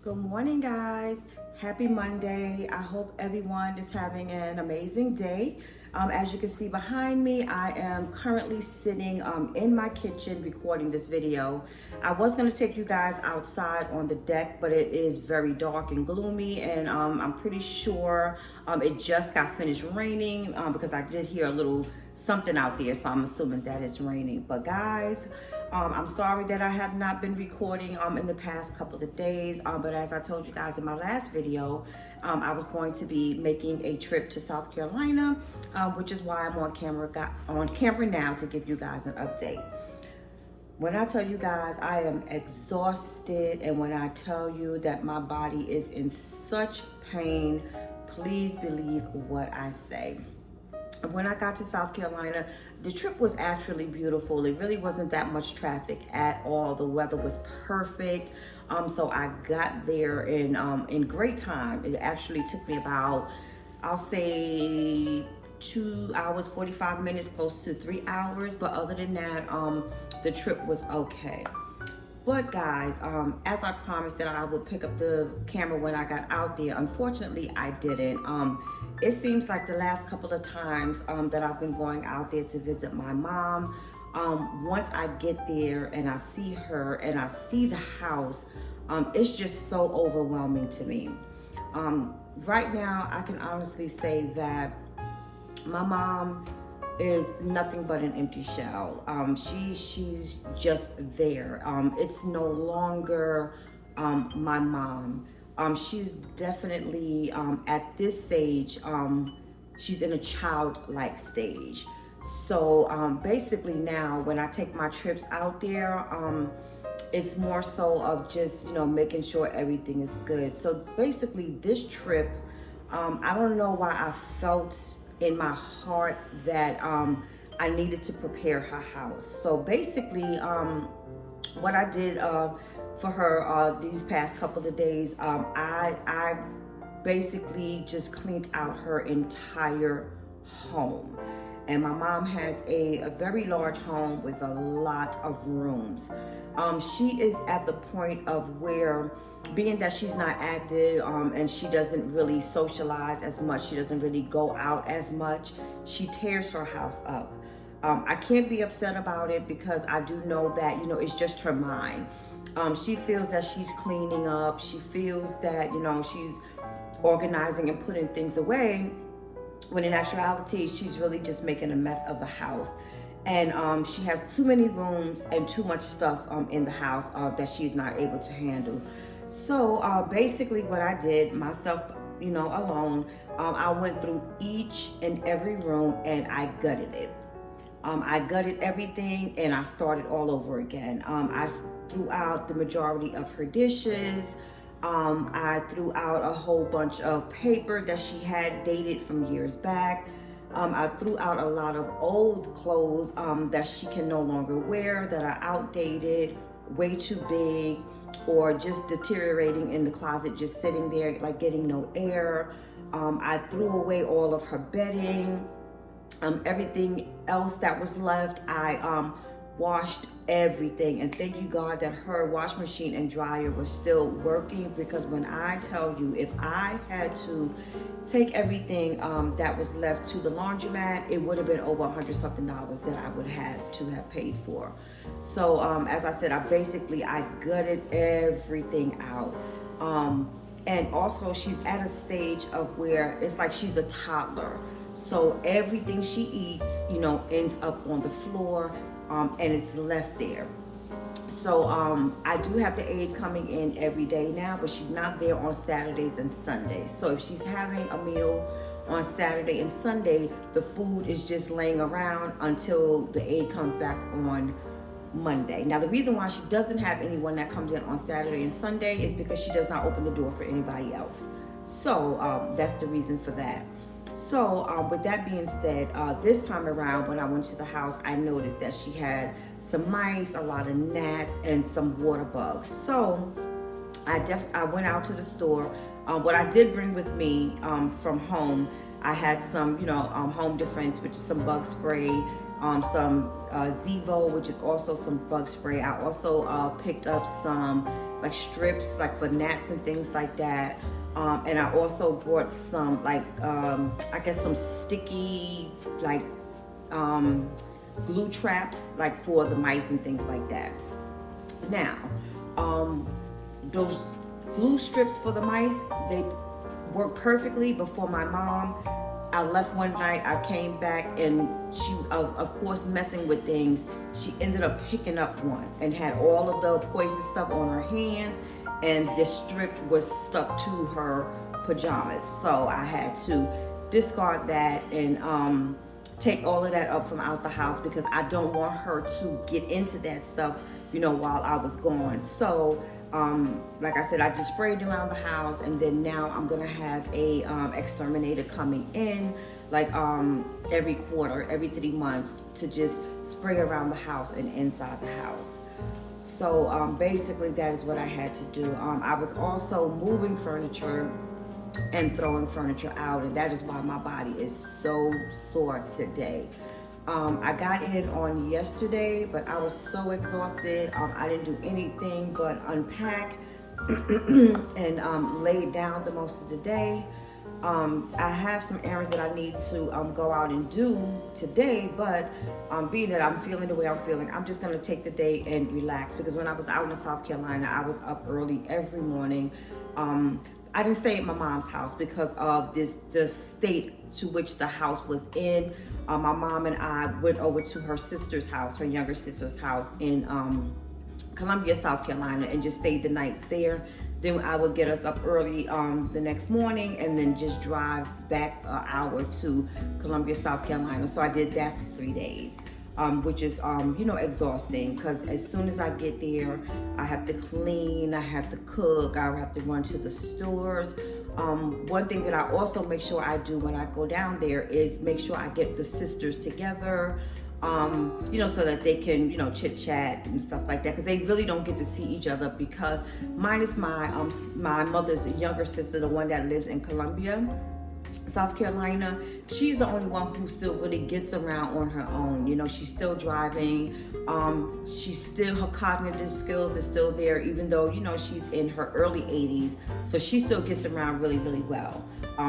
Good morning, guys. Happy Monday. I hope everyone is having an amazing day. As you can see behind me, I am currently sitting in my kitchen recording this video. I was going to take you guys outside on the deck, but it is very dark and gloomy, and I'm pretty sure it just got finished raining because I did hear a little something out there, so I'm assuming that it's raining. But guys, I'm sorry that I have not been recording in the past couple of days, but as I told you guys in my last video, I was going to be making a trip to South Carolina, which is why I'm on camera now to give you guys an update. When I tell you guys I am exhausted, and when I tell you that my body is in such pain, please believe what I say. When I got to South Carolina, the trip was actually beautiful. It really wasn't that much traffic at all. The weather was perfect. So I got there in great time. It actually took me about, I'll say 2 hours, 45 minutes, close to 3 hours. But other than that, the trip was okay. But guys, as I promised that I would pick up the camera when I got out there, unfortunately I didn't. It seems like the last couple of times that I've been going out there to visit my mom, once I get there and I see her and I see the house, it's just so overwhelming to me. Right now, I can honestly say that my mom is nothing but an empty shell. She's just there. It's no longer my mom. She's definitely at this stage, she's in a childlike stage. So basically now when I take my trips out there, it's more so of just, making sure everything is good. So basically this trip, I don't know why I felt in my heart that I needed to prepare her house. So basically, what I did for her these past couple of days, I basically just cleaned out her entire home. And my mom has a very large home with a lot of rooms. She is at the point of where, being that she's not active and she doesn't really socialize as much, she doesn't really go out as much, she tears her house up. I can't be upset about it because I do know that, it's just her mind. She feels that she's cleaning up. She feels that, she's organizing and putting things away, when in actuality, she's really just making a mess of the house. And she has too many rooms and too much stuff in the house that she's not able to handle. So basically what I did myself, alone, I went through each and every room and I gutted it. I gutted everything and I started all over again. I threw out the majority of her dishes. I threw out a whole bunch of paper that she had dated from years back. I threw out a lot of old clothes that she can no longer wear, that are outdated, way too big, or just deteriorating in the closet, just sitting there like getting no air. I threw away all of her bedding. Everything else that was left, I washed everything, and thank you God that her wash machine and dryer was still working, because when I tell you, if I had to take everything that was left to the laundromat, it would have been over $100 something that I would have to have paid for. So as I said, I gutted everything out. And also she's at a stage of where it's like she's a toddler. So everything she eats, ends up on the floor, and it's left there. So I do have the aide coming in every day now, but she's not there on Saturdays and Sundays. So if she's having a meal on Saturday and Sunday, the food is just laying around until the aide comes back on Monday. Now, the reason why she doesn't have anyone that comes in on Saturday and Sunday is because she does not open the door for anybody else. So that's the reason for that. So with that being said, this time around when I went to the house, I noticed that she had some mice, a lot of gnats, and some water bugs. So I went out to the store. What I did bring with me from home, I had some, Home Defense, which is some bug spray, some Zevo, which is also some bug spray. I also picked up some like strips, like for gnats and things like that. And I also brought some like, I guess some sticky like glue traps, like for the mice and things like that. Now, those glue strips for the mice, they work perfectly, but for my mom, I left one night, I came back, and she, of course, messing with things, she ended up picking up one and had all of the poison stuff on her hands, and this strip was stuck to her pajamas. So I had to discard that and take all of that up from out the house, because I don't want her to get into that stuff, you know, while I was gone. So like I said, I just sprayed around the house, and then now I'm gonna have a exterminator coming in like every quarter, every 3 months, to just spray around the house and inside the house. So basically that is what I had to do. I was also moving furniture and throwing furniture out, and that is why my body is so sore today. I got in on yesterday, but I was so exhausted. I didn't do anything but unpack and lay down the most of the day. I have some errands that I need to go out and do today, but being that I'm feeling the way I'm feeling, I'm just gonna take the day and relax, because when I was out in South Carolina, I was up early every morning. I didn't stay at my mom's house because of the state to which the house was in. My mom and I went over to her sister's house, her younger sister's house in Columbia, South Carolina, and just stayed the nights there. Then I would get us up early the next morning and then just drive back an hour to Columbia, South Carolina. So I did that for 3 days. Which is, you know, exhausting, because as soon as I get there, I have to clean, I have to cook, I have to run to the stores. One thing that I also make sure I do when I go down there is make sure I get the sisters together, you know, so that they can, you know, chit chat and stuff like that, because they really don't get to see each other, because mine is my mother's younger sister, the one that lives in Columbia, South Carolina. She's the only one who still really gets around on her own. You know, she's still driving. She's still, her cognitive skills is still there, even though, you know, she's in her early 80s. So she still gets around really, really well.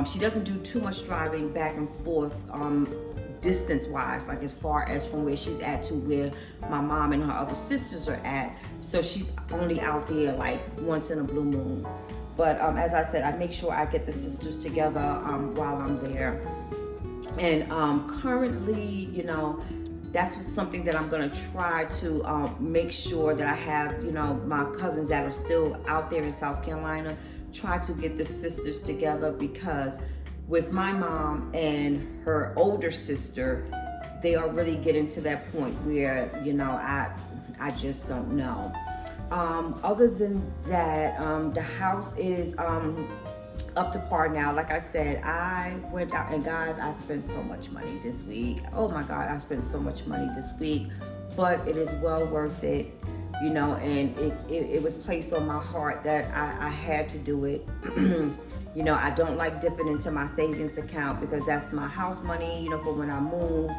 She doesn't do too much driving back and forth distance wise, like as far as from where she's at to where my mom and her other sisters are at. So she's only out there like once in a blue moon. But as I said, I make sure I get the sisters together while I'm there. And currently, you know, that's something that I'm gonna try to make sure that I have, you know, my cousins that are still out there in South Carolina, try to get the sisters together, because with my mom and her older sister, they are really getting to that point where, you know, I just don't know. Other than that, the house is up to par now. Like I said, I went out, and guys, I spent so much money this week. Oh my God, I spent so much money this week, but it is well worth it, you know, and it was placed on my heart that I had to do it. You know, I don't like dipping into my savings account, because that's my house money, you know, for when I move,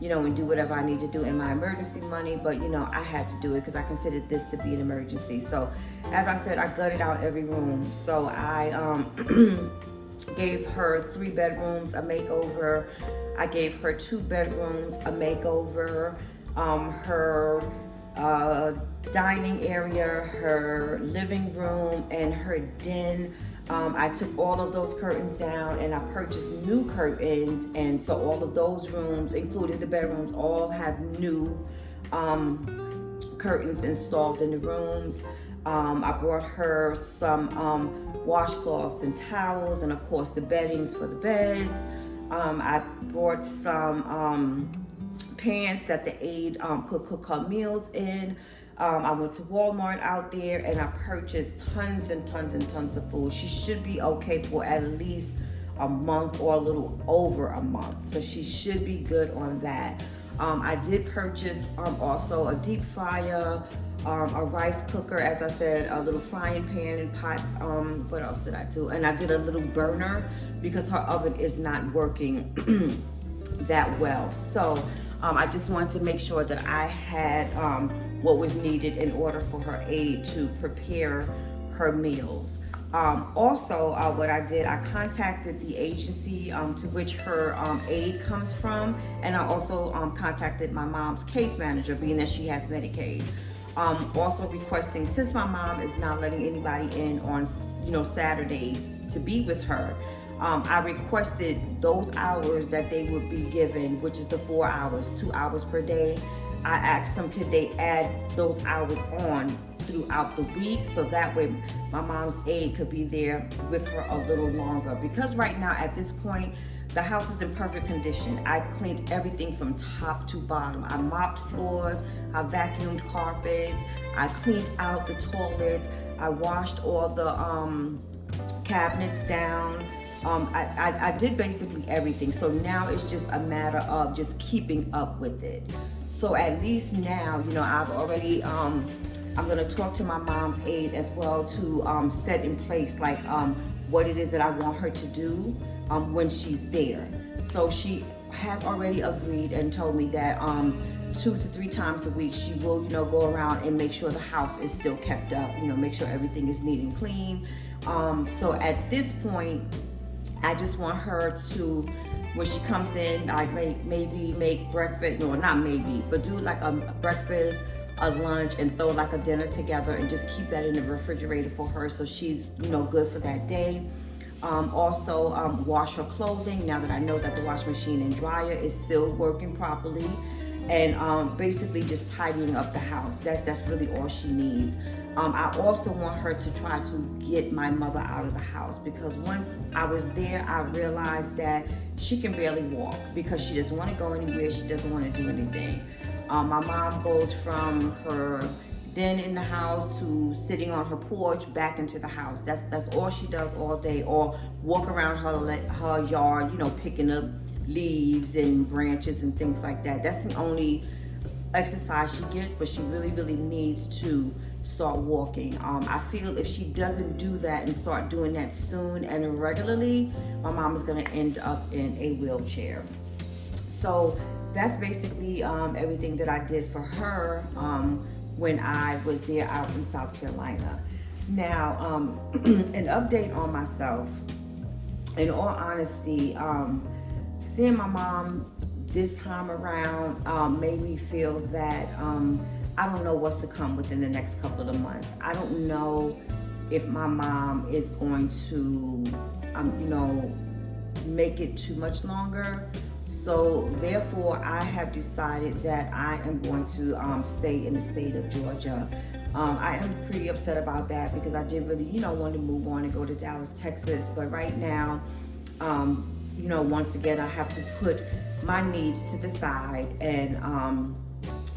you know, and do whatever I need to do in my emergency money. But, you know, I had to do it because I considered this to be an emergency. So, as I said, I gutted out every room. So I gave her 3 bedrooms a makeover. I gave her 2 bedrooms a makeover. Her dining area, her living room, and her den. I took all of those curtains down, and I purchased new curtains, and so all of those rooms, including the bedrooms, all have new curtains installed in the rooms. I brought her some washcloths and towels, and of course the beddings for the beds. I brought some pans that the aide could cook her meals in. I went to Walmart out there, and I purchased tons and tons and tons of food. She should be okay for at least a month or a little over a month. So she should be good on that. I did purchase also a deep fryer, a rice cooker, as I said, a little frying pan and pot. What else did I do? And I did a little burner because her oven is not working that well. So I just wanted to make sure that I had what was needed in order for her aide to prepare her meals. Also, what I did, I contacted the agency to which her aide comes from, and I also contacted my mom's case manager, being that she has Medicaid. Also requesting, since my mom is not letting anybody in on Saturdays to be with her, I requested those hours that they would be given, which is the 4 hours, 2 hours per day. I asked them, could they add those hours on throughout the week, so that way my mom's aide could be there with her a little longer. Because right now, at this point, the house is in perfect condition. I cleaned everything from top to bottom. I mopped floors, I vacuumed carpets, I cleaned out the toilets, I washed all the cabinets down. I did basically everything. So now it's just a matter of just keeping up with it. So at least now, I've already, I'm gonna talk to my mom's aide as well to set in place like what it is that I want her to do when she's there. So she has already agreed and told me that 2 to 3 times a week she will, go around and make sure the house is still kept up, make sure everything is neat and clean. So at this point, I just want her to, when she comes in, I maybe make breakfast, or not maybe, but do like a breakfast, a lunch, and throw like a dinner together and just keep that in the refrigerator for her so she's, good for that day. Also, wash her clothing now that I know that the washing machine and dryer is still working properly. And basically just tidying up the house. That's really all she needs. I also want her to try to get my mother out of the house, because when I was there, I realized that she can barely walk because she doesn't want to go anywhere. She doesn't want to do anything. My mom goes from her den in the house to sitting on her porch back into the house. That's all she does all day, or walk around her yard, picking up leaves and branches and things like that. That's the only exercise she gets, but she really, really needs to start walking. I feel if she doesn't do that and start doing that soon and regularly, my mom is going to end up in a wheelchair. So that's basically everything that I did for her when I was there out in South Carolina. Now, an update on myself. In all honesty, seeing my mom this time around made me feel that I don't know what's to come within the next couple of months. I don't know if my mom is going to, make it too much longer. So therefore, I have decided that I am going to stay in the state of Georgia. I am pretty upset about that because I did really, want to move on and go to Dallas, Texas. But right now, once again, I have to put my needs to the side and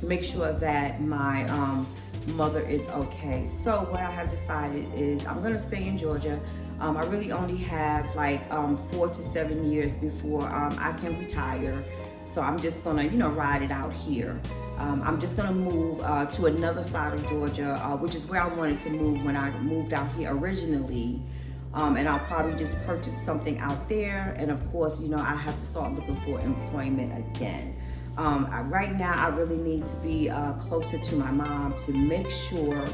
make sure that my mother is okay. So what I have decided is I'm gonna stay in Georgia. I really only have like 4 to 7 years before I can retire. So I'm just gonna, ride it out here. I'm just gonna move to another side of Georgia, which is where I wanted to move when I moved out here originally. And I'll probably just purchase something out there. And of course, I have to start looking for employment again. Right now, I really need to be closer to my mom to make sure,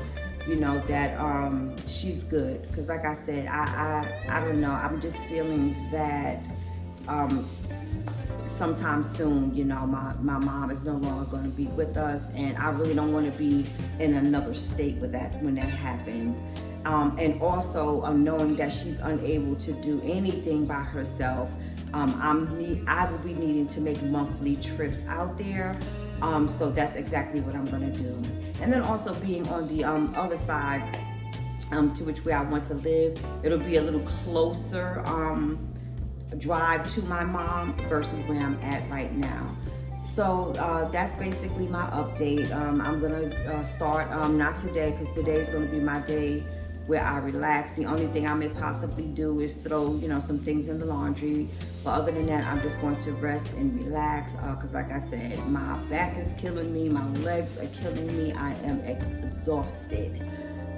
that she's good. Because like I said, I don't know. I'm just feeling that sometime soon, my mom is no longer going to be with us. And I really don't want to be in another state with that when that happens. And also knowing that she's unable to do anything by herself. I will be needing to make monthly trips out there. So that's exactly what I'm gonna do. And then also being on the other side to which where I want to live, it'll be a little closer drive to my mom versus where I'm at right now. So that's basically my update. I'm gonna start, not today, because today is gonna be my day where I relax. The only thing I may possibly do is throw, some things in the laundry. But other than that, I'm just going to rest and relax. Because like I said, my back is killing me. My legs are killing me. I am exhausted.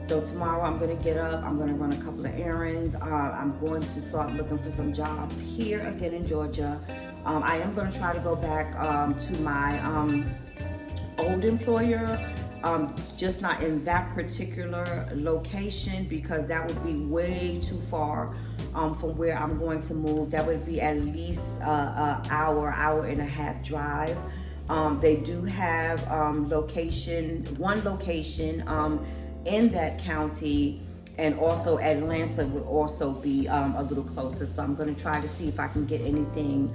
So tomorrow I'm gonna get up. I'm gonna run a couple of errands. I'm going to start looking for some jobs here again in Georgia. I am going to try to go back to my old employer, just not in that particular location, because that would be way too far from where I'm going to move. That would be at least an hour and a half drive. They do have one location in that county, and also Atlanta would also be a little closer. So I'm going to try to see if I can get anything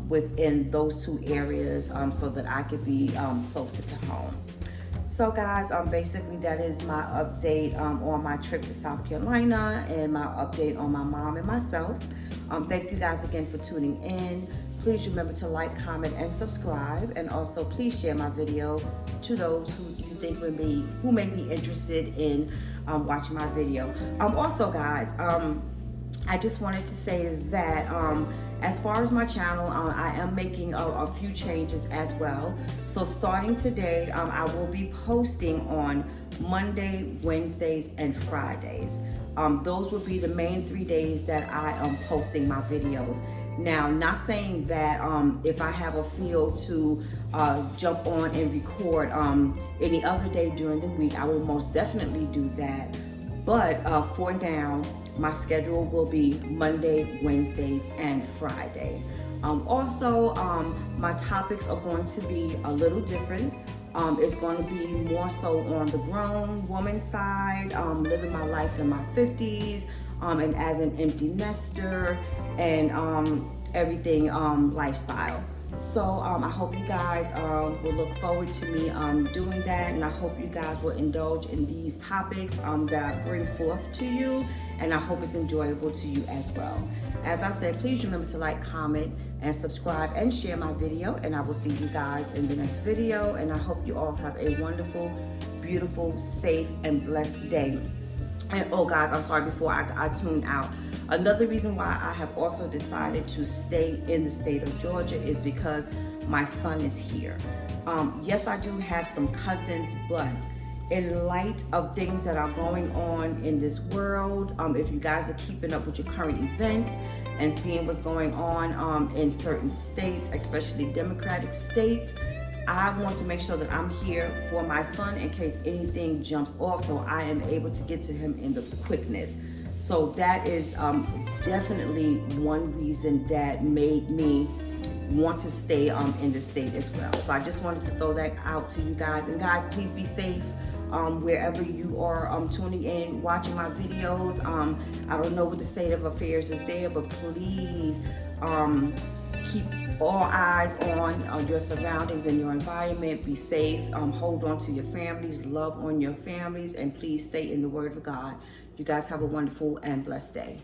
within those two areas so that I could be closer to home. So guys, basically that is my update on my trip to South Carolina and my update on my mom and myself. Thank you guys again for tuning in. Please remember to like, comment, and subscribe. And also please share my video to those who you think who may be interested in watching my video. Also guys, I just wanted to say that as far as my channel, I am making a few changes as well. So starting today, I will be posting on Monday, Wednesdays, and Fridays. Those will be the main 3 days that I am posting my videos. Now, not saying that if I have a feel to jump on and record any other day during the week, I will most definitely do that. But for now, my schedule will be Monday, Wednesdays, and Friday. Also, my topics are going to be a little different. It's going to be more so on the grown woman side, living my life in my 50s, and as an empty nester, and everything lifestyle. So I hope you guys will look forward to me doing that, and I hope you guys will indulge in these topics that I bring forth to you, and I hope it's enjoyable to you as well. As I said, please remember to like, comment, and subscribe, and share my video, and I will see you guys in the next video, and I hope you all have a wonderful, beautiful, safe, and blessed day. And oh guys, I'm sorry, before I tune out, another reason why I have also decided to stay in the state of Georgia is because my son is here. Yes, I do have some cousins, but in light of things that are going on in this world, if you guys are keeping up with your current events and seeing what's going on in certain states, especially Democratic states, I want to make sure that I'm here for my son in case anything jumps off, so I am able to get to him in the quickness. So that is definitely one reason that made me want to stay in the state as well. So I just wanted to throw that out to you guys. And guys, please be safe wherever you are tuning in, watching my videos. I don't know what the state of affairs is there, but please keep all eyes on your surroundings and your environment. Be safe. Hold on to your families. Love on your families. And please stay in the Word of God. You guys have a wonderful and blessed day.